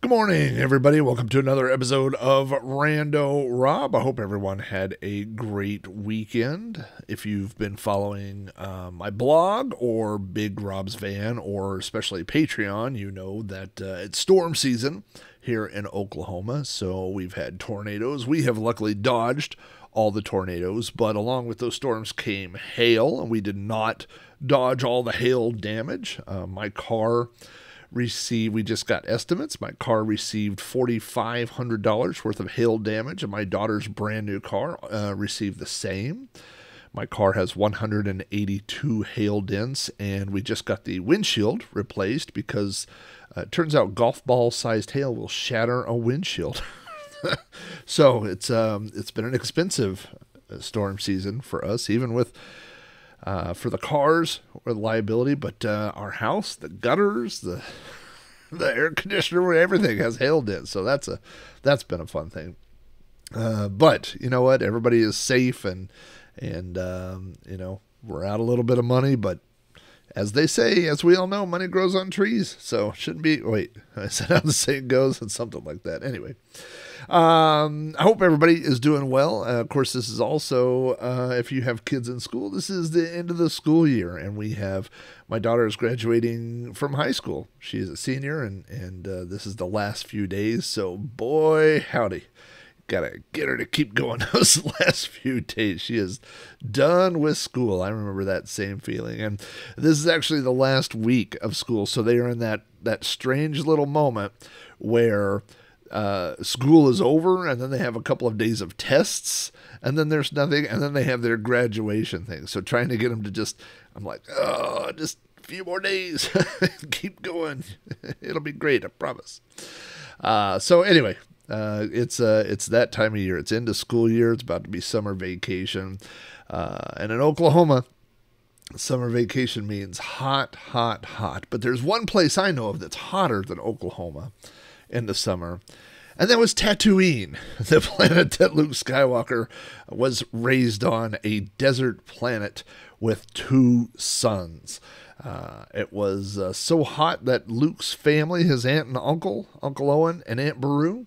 Good morning, everybody. Welcome to another episode of Rando Rob. I hope everyone had a great weekend. If you've been following my blog or Big Rob's Van or especially Patreon, you know that it's storm season here in Oklahoma. So we've had tornadoes. We have luckily dodged all the tornadoes, but along with those storms came hail, and we did not dodge all the hail damage. My car received, we just got estimates. My car received $4,500 worth of hail damage, and my daughter's brand new car received the same. My car has 182 hail dents, and we just got the windshield replaced because it turns out golf ball sized hail will shatter a windshield. So it's been an expensive storm season for us, even with for the cars or the liability, but our house, the gutters, the air conditioner, everything has hail dents. So that's been a fun thing. But you know what? Everybody is safe, and you know, we're out a little bit of money, but as they say, as we all know, money grows on trees. So shouldn't be. Wait, I said how the saying goes, and something like that. Anyway. I hope everybody is doing well. Of course, this is also, if you have kids in school, this is the end of the school year, and we have, my daughter is graduating from high school. She is a senior, and this is the last few days, so boy, howdy. Gotta get her to keep going those last few days. She is done with school. I remember that same feeling. And this is actually the last week of school, so they are in that strange little moment where school is over, and then they have a couple of days of tests, and then there's nothing, and then they have their graduation thing. So trying to get them to just, I'm like, oh, just a few more days. Keep going. It'll be great, I promise. So anyway, it's that time of year. It's into school year. It's about to be summer vacation. And in Oklahoma, summer vacation means hot, hot, hot. But there's one place I know of that's hotter than Oklahoma in the summer, and that was Tatooine, the planet that Luke Skywalker was raised on, a desert planet with two suns. It was so hot that Luke's family, his aunt and uncle, Uncle Owen and Aunt Beru,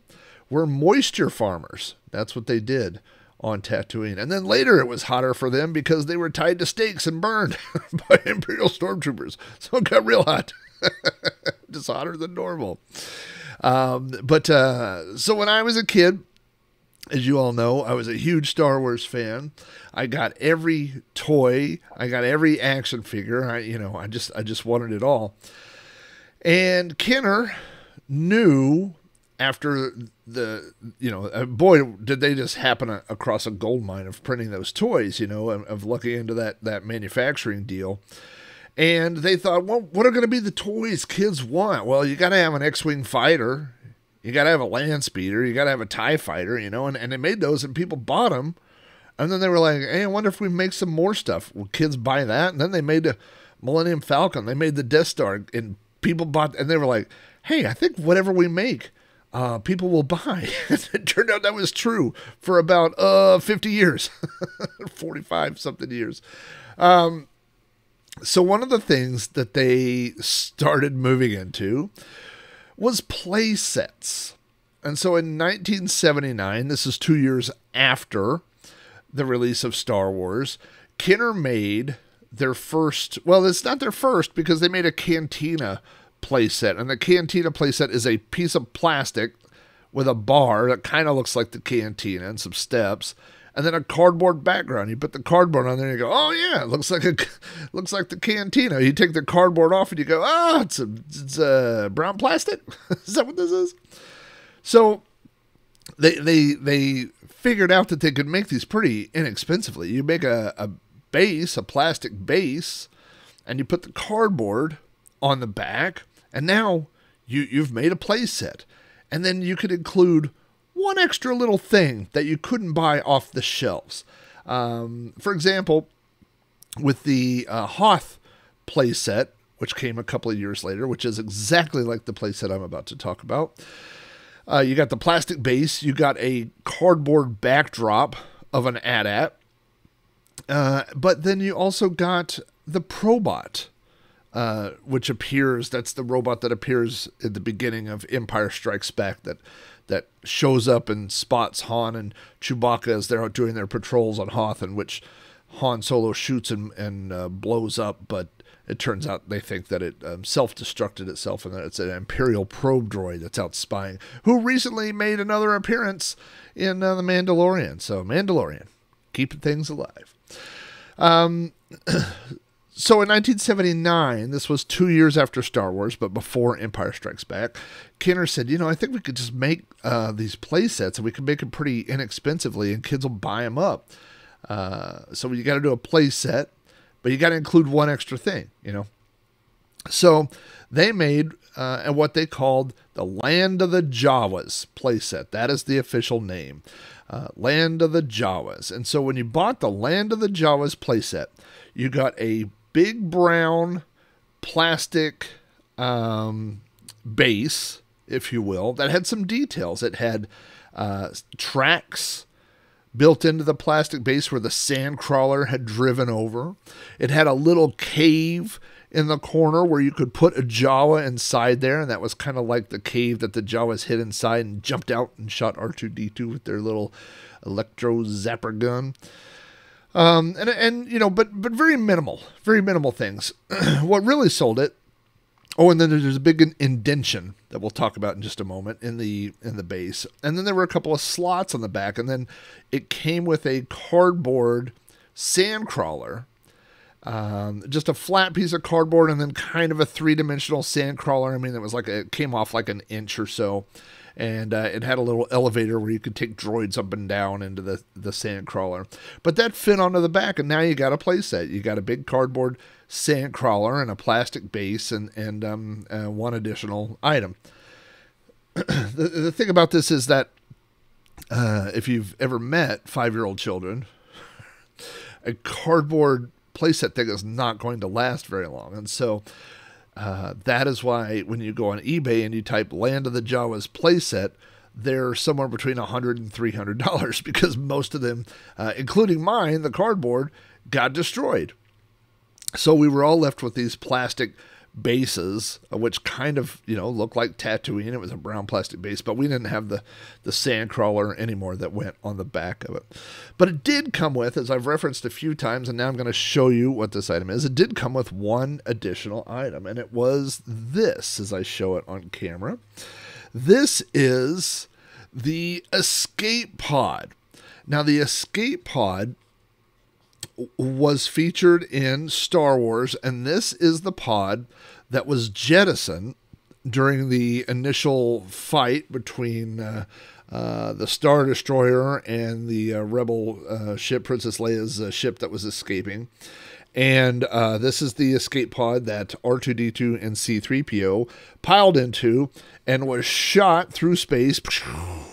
were moisture farmers. That's what they did on Tatooine. And then later it was hotter for them because they were tied to stakes and burned by Imperial stormtroopers. So it got real hot. Just hotter than normal. So when I was a kid, as you all know, I was a huge Star Wars fan. I got every toy. I got every action figure. I just wanted it all. And Kenner knew after boy, did they just happen across a gold mine of printing those toys, of looking into that manufacturing deal. And they thought, well, what are going to be the toys kids want? Well, you got to have an X-Wing fighter. You got to have a land speeder. You got to have a TIE fighter, and they made those and people bought them. And then they were like, hey, I wonder if we make some more stuff. Well, kids buy that. And then they made the Millennium Falcon. They made the Death Star, and people bought, and they were like, hey, I think whatever we make, people will buy. It turned out that was true for about 50 years, 45 something years. So one of the things that they started moving into was play sets. And so in 1979, this is 2 years after the release of Star Wars, Kenner made their first, well, it's not their first because they made a Cantina playset. And the Cantina playset is a piece of plastic with a bar that kind of looks like the Cantina and some steps, and then a cardboard background. You put the cardboard on there and you go, oh yeah, it looks like the Cantina. You take the cardboard off and you go, oh, it's a brown plastic. Is that what this is? So they figured out that they could make these pretty inexpensively. You make a base, a plastic base, and you put the cardboard on the back, and now you've made a play set. And then you could include one extra little thing that you couldn't buy off the shelves. For example, with the Hoth playset, which came a couple of years later, which is exactly like the playset I'm about to talk about. You got the plastic base. You got a cardboard backdrop of an AT-AT. But then you also got the Probot which appears, that's the robot that appears at the beginning of Empire Strikes Back that shows up and spots Han and Chewbacca as they're out doing their patrols on Hoth, in which Han Solo shoots and blows up, but it turns out they think that it self-destructed itself and that it's an Imperial probe droid that's out spying, who recently made another appearance in The Mandalorian. So Mandalorian, keeping things alive. So in 1979, this was 2 years after Star Wars, but before Empire Strikes Back, Kenner said, I think we could just make these play sets, and we could make them pretty inexpensively, and kids will buy them up. So you got to do a play set, but you got to include one extra thing, So they made what they called the Land of the Jawas playset. That is the official name, Land of the Jawas. And so when you bought the Land of the Jawas playset, you got a big brown plastic base, if you will, that had some details. It had tracks built into the plastic base where the sand crawler had driven over. It had a little cave in the corner where you could put a Jawa inside there, and that was kind of like the cave that the Jawas hid inside and jumped out and shot R2-D2 with their little electro zapper gun. But very minimal things. What really sold it. Oh, and then there's a big indentation that we'll talk about in just a moment in the base. And then there were a couple of slots on the back, and then it came with a cardboard sand crawler. Just a flat piece of cardboard and then kind of a three-dimensional sand crawler. I mean, it came off like an inch or so. And it had a little elevator where you could take droids up and down into the sand crawler. But that fit onto the back, and now you got a play set. You got a big cardboard sand crawler and a plastic base and one additional item. The thing about this is that if you've ever met 5-year-old children, a cardboard playset thing is not going to last very long. And so that is why when you go on eBay and you type Land of the Jawas playset, they're somewhere between $100 and $300 because most of them, including mine, the cardboard, got destroyed. So we were all left with these plastic bases, which kind of, looked like Tatooine. It was a brown plastic base, but we didn't have the sand crawler anymore that went on the back of it. But it did come with, as I've referenced a few times, and now I'm going to show you what this item is. It did come with one additional item, and it was this, as I show it on camera. This is the escape pod. Now, the escape pod was featured in Star Wars, and this is the pod that was jettisoned during the initial fight between the Star Destroyer and the rebel ship, Princess Leia's ship that was escaping. And this is the escape pod that R2-D2 and C-3PO piled into and was shot through space,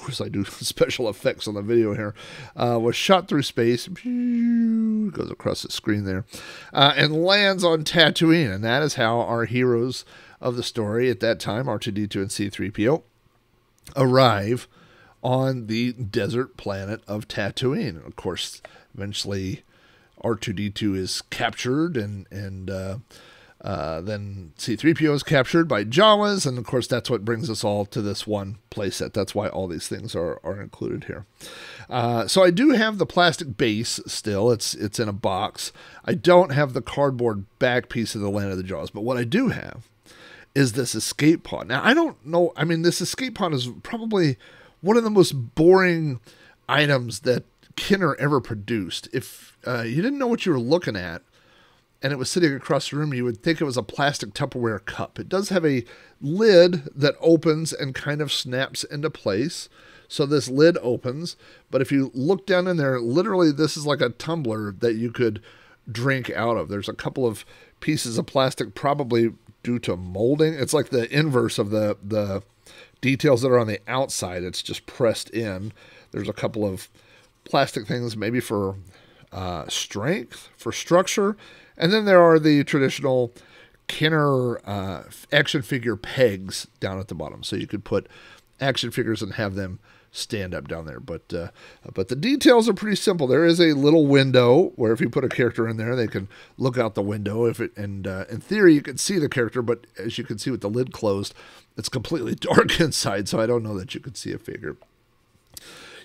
as I do special effects on the video here, was shot through space, goes across the screen there, and lands on Tatooine. And that is how our heroes of the story at that time, R2-D2 and C-3PO, arrive on the desert planet of Tatooine. Of course, eventually R2-D2 is captured, and then C-3PO is captured by Jawas, and of course that's what brings us all to this one playset. That's why all these things are included here. So I do have the plastic base still. It's in a box. I don't have the cardboard back piece of the Land of the Jawas, but what I do have is this escape pod. Now, I don't know. I mean, this escape pod is probably one of the most boring items that Kenner ever produced. If you didn't know what you were looking at and it was sitting across the room, you would think it was a plastic Tupperware cup. It does have a lid that opens and kind of snaps into place. So this lid opens, but if you look down in there, literally this is like a tumbler that you could drink out of. There's a couple of pieces of plastic, probably due to molding. It's like the inverse of the details that are on the outside. It's just pressed in. There's a couple of plastic things maybe for strength, for structure. And then there are the traditional Kenner action figure pegs down at the bottom. So you could put action figures and have them stand up down there. But the details are pretty simple. There is a little window where if you put a character in there, they can look out the window. In theory, you can see the character, but as you can see with the lid closed, it's completely dark inside, so I don't know that you could see a figure.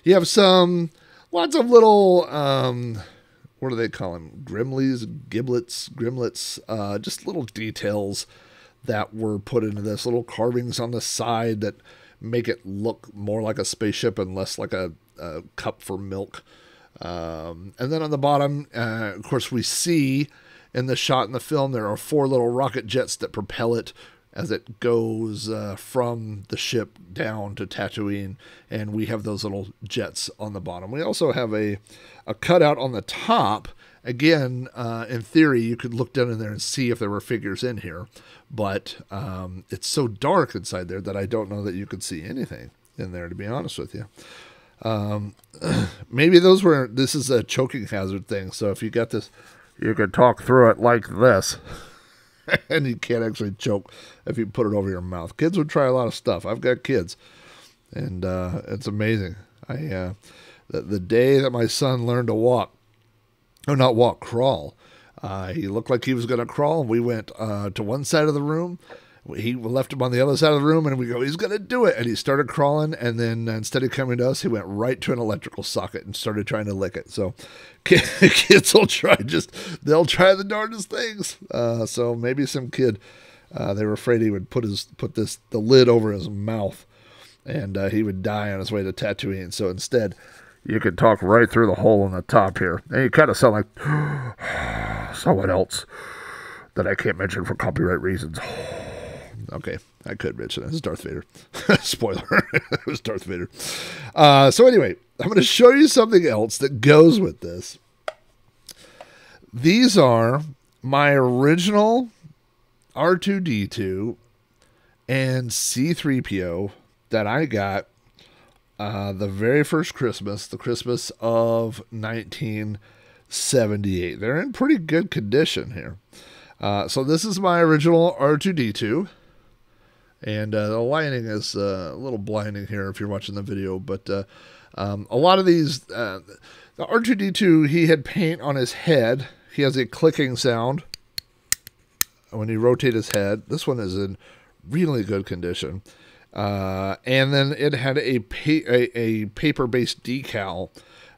You have lots of little, what do they call them? Gimlets, just little details that were put into this. Little carvings on the side that make it look more like a spaceship and less like a cup for milk. And then on the bottom, of course, we see in the shot in the film, there are 4 little rocket jets that propel it as it goes from the ship down to Tatooine, and we have those little jets on the bottom. We also have a cutout on the top. Again, in theory, you could look down in there and see if there were figures in here, but it's so dark inside there that I don't know that you could see anything in there, to be honest with you. Maybe this is a choking hazard thing, so if you got this, you could talk through it like this. And you can't actually choke if you put it over your mouth. Kids would try a lot of stuff. I've got kids, and it's amazing. The day that my son learned to walk, or not walk, crawl, he looked like he was going to crawl, and we went to one side of the room. He left him on the other side of the room, and we go, he's going to do it. And he started crawling, and then instead of coming to us, he went right to an electrical socket and started trying to lick it. So kids will they'll try the darndest things. So maybe some kid, they were afraid he would put the lid over his mouth, and he would die on his way to Tatooine. So instead, you could talk right through the hole in the top here. And you kind of sound like someone else that I can't mention for copyright reasons. Okay, I could mention it. This is Darth Vader. Spoiler. It was Darth Vader. So anyway, I'm going to show you something else that goes with this. These are my original R2-D2 and C-3PO that I got the very first Christmas, the Christmas of 1978. They're in pretty good condition here. So this is my original R2-D2. And the lighting is a little blinding here if you're watching the video. But a lot of these, the R2-D2, he had paint on his head. He has a clicking sound when you rotate his head. This one is in really good condition. And then it had a paper-based decal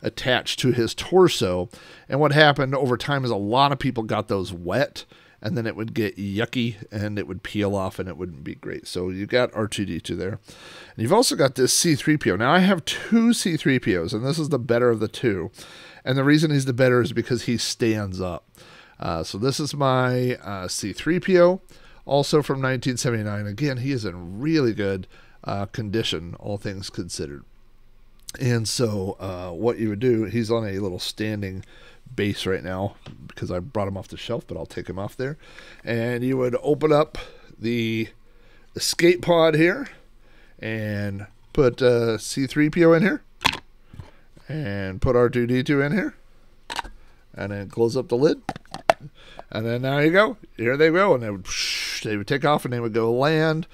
attached to his torso. And what happened over time is a lot of people got those wet, and then it would get yucky, and it would peel off, and it wouldn't be great. So you got R2-D2 there. And you've also got this C-3PO. Now, I have 2 C-3POs, and this is the better of the 2. And the reason he's the better is because he stands up. So this is my C-3PO, also from 1979. Again, he is in really good condition, all things considered. And so what you would do, he's on a little standing base right now because I brought him off the shelf, but I'll take him off there. And you would open up the escape pod here and put C-3PO in here and put R2-D2 in here and then close up the lid. And then now you go. Here they go. And they would take off and they would go land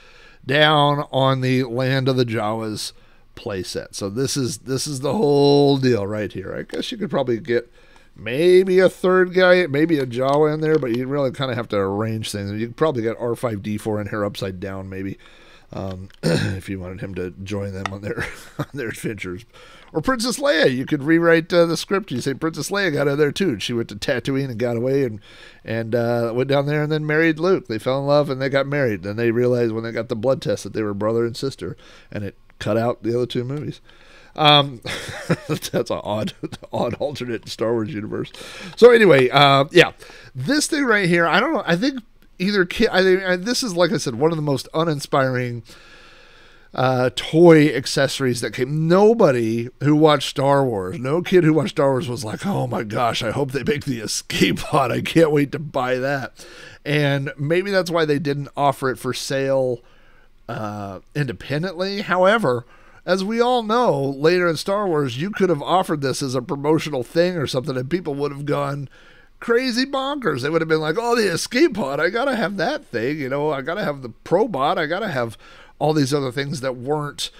down on the Land of the Jawas playset. So this is the whole deal right here. I guess you could probably get maybe a third guy, maybe a Jawa in there, but you really kind of have to arrange things. You could probably get R5-D4 in here upside down, maybe, if you wanted him to join them on their adventures. Or Princess Leia, you could rewrite the script. You say Princess Leia got out of there too. She went to Tatooine and got away and went down there and then married Luke. They fell in love and they got married. Then they realized when they got the blood test that they were brother and sister, and it cut out the other 2 movies. That's an odd alternate Star Wars universe. So anyway, yeah, this thing right here, I don't know. I think either kid. This is, like I said, one of the most uninspiring toy accessories that came. Nobody who watched Star Wars, no kid who watched Star Wars was like, oh my gosh, I hope they make the escape pod. I can't wait to buy that. And maybe that's why they didn't offer it for sale independently. However, as we all know, later in Star Wars, you could have offered this as a promotional thing or something, and people would have gone crazy bonkers. They would have been like, oh, the escape pod, I gotta have that thing. You know, I gotta have the Probot. I gotta have all these other things that weren't,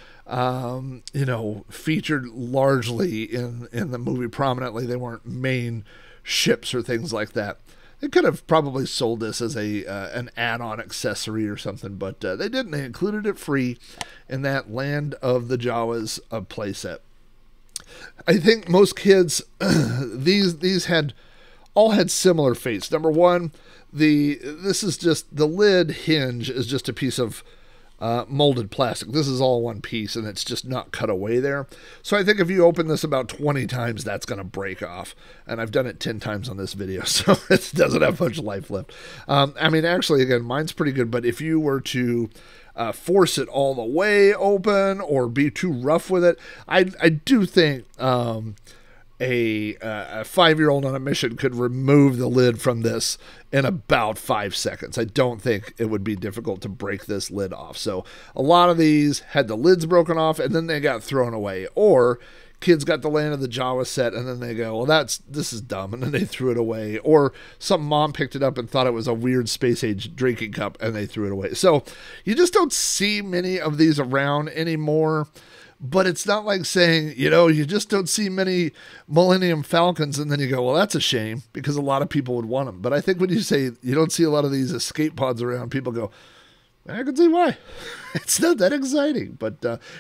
featured largely in the movie prominently. They weren't main ships or things like that. They could have probably sold this as an add-on accessory or something, but they didn't. They included it free in that Land of the Jawas playset. I think most kids, these all had similar fates. Number one, this is just the lid hinge is just a piece of molded plastic. This is all one piece, and it's just not cut away there. So I think if you open this about 20 times, that's going to break off. And I've done it 10 times on this video, so it doesn't have much life left. Actually, again, mine's pretty good, but if you were to force it all the way open or be too rough with it, I do think a 5-year-old on a mission could remove the lid from this in about 5 seconds. I don't think it would be difficult to break this lid off. So a lot of these had the lids broken off and then they got thrown away, or kids got the Land of the Jawas set and then they go, well, this is dumb, and then they threw it away, or some mom picked it up and thought it was a weird space age drinking cup and they threw it away. So you just don't see many of these around anymore. But it's not like saying, you just don't see many Millennium Falcons, and then you go, well, that's a shame, because a lot of people would want them. But I think when you say you don't see a lot of these escape pods around, people go, I can see why. It's not that exciting, but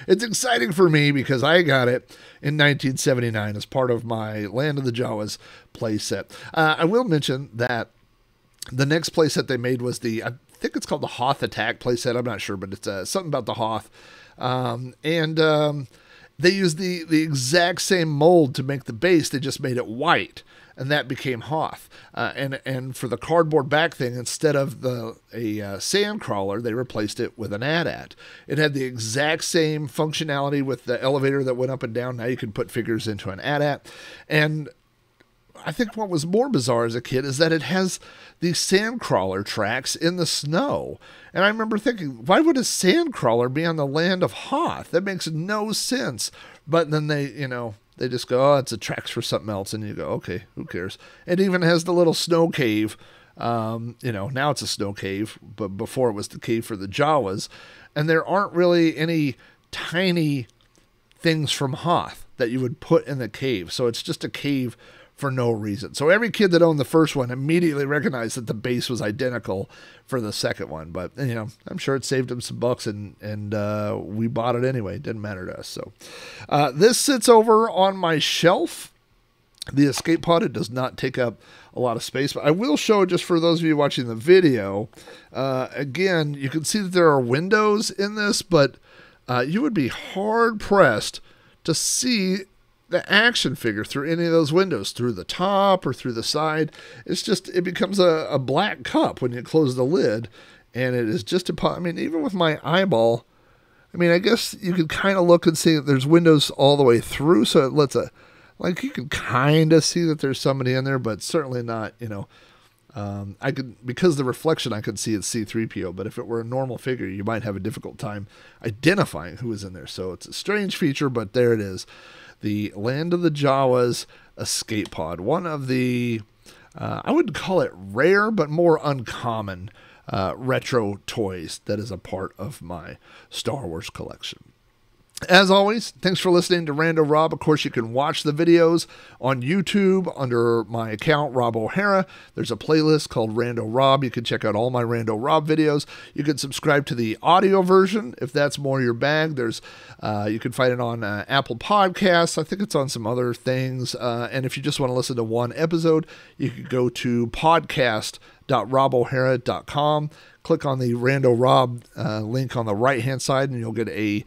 it's exciting for me because I got it in 1979 as part of my Land of the Jawas playset. I will mention that the next playset they made was I think it's called the Hoth Attack playset. I'm not sure, but it's something about the Hoth. They used the exact same mold to make the base. They just made it white, and that became Hoth. And for the cardboard back thing, instead of a sand crawler, they replaced it with an AT-AT. It had the exact same functionality with the elevator that went up and down. Now you can put figures into an AT-AT. And I think what was more bizarre as a kid is that it has these sandcrawler tracks in the snow. And I remember thinking, why would a sandcrawler be on the Land of Hoth? That makes no sense. But then they just go, oh, it's a tracks for something else. And you go, okay, who cares? It even has the little snow cave. Now it's a snow cave, but before it was the cave for the Jawas. And there aren't really any tiny things from Hoth that you would put in the cave. So it's just a cave for no reason. So every kid that owned the first one immediately recognized that the base was identical for the second one. But, I'm sure it saved them some bucks, and we bought it anyway. It didn't matter to us. So this sits over on my shelf. The escape pod, it does not take up a lot of space, but I will show, just for those of you watching the video, again, you can see that there are windows in this, but you would be hard-pressed to see the action figure through any of those windows, through the top or through the side. It becomes a black cup when you close the lid, and it is just even with my eyeball, I guess you could kind of look and see that there's windows all the way through, so it lets you can kind of see that there's somebody in there, but certainly not, because the reflection, I could see it's C-3PO, but if it were a normal figure, you might have a difficult time identifying who is in there. So it's a strange feature, but there it is. The Land of the Jawas escape pod. One of the, I wouldn't call it rare, but more uncommon retro toys that is a part of my Star Wars collection. As always, thanks for listening to Rando Rob. Of course, you can watch the videos on YouTube under my account, Rob O'Hara. There's a playlist called Rando Rob. You can check out all my Rando Rob videos. You can subscribe to the audio version if that's more your bag. You can find it on Apple Podcasts. I think it's on some other things. And if you just want to listen to one episode, you can go to podcast.robohara.com. Click on the Rando Rob link on the right-hand side, and you'll get a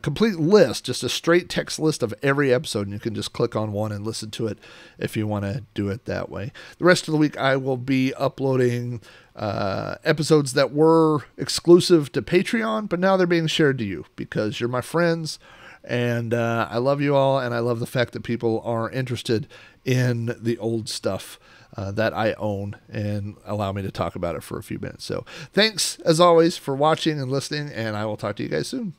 complete list, just a straight text list of every episode, and you can just click on one and listen to it if you want to do it that way. The rest of the week, I will be uploading episodes that were exclusive to Patreon, but now they're being shared to you because you're my friends, and I love you all, and I love the fact that people are interested in the old stuff that I own and allow me to talk about it for a few minutes. So thanks, as always, for watching and listening, and I will talk to you guys soon.